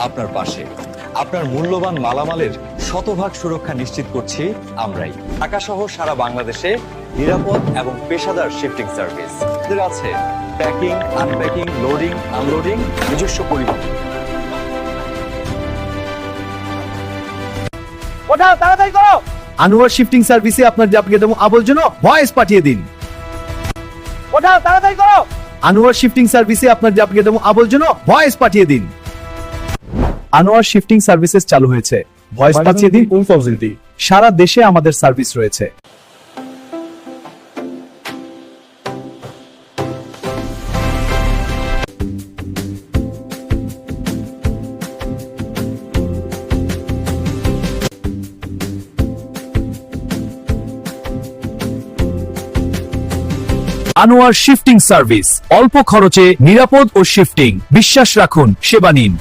আপনার পাশে। আপনার মূল্যবান মালামালের শতভাগ সুরক্ষা নিশ্চিত করছি আমরাই। ঢাকা সহ সারা বাংলাদেশে নিরাপদ এবং পেশাদার শিফটিং সার্ভিস। এদের আছে প্যাকিং, আনপ্যাকিং, লোডিং, আনলোডিং, নিজস্ব পরিবহন। ওঠাও, তাড়াতাড়ি করো। আনোয়ার শিফটিং সার্ভিসে আপনার যাত্রীকে দেবো আবর্জনা ভয়েস পাঠিয়ে দিন। ওঠাও, তাড়াতাড়ি করো। আনোয়ার শিফটিং সার্ভিসে আপনার যাত্রীকে দেবো আবর্জনা ভয়েস পাঠিয়ে দিন। আনোয়ার শিফটিং সার্ভিসেস চালু হয়েছে, ভয়েস পাঠিয়ে দিন। সারা দেশে আমাদের সার্ভিস রয়েছে। আনোয়ার শিফটিং সার্ভিস, অল্প খরচে নিরাপদ ও শিফটিং। বিশ্বাস রাখুন, সেবা নিন।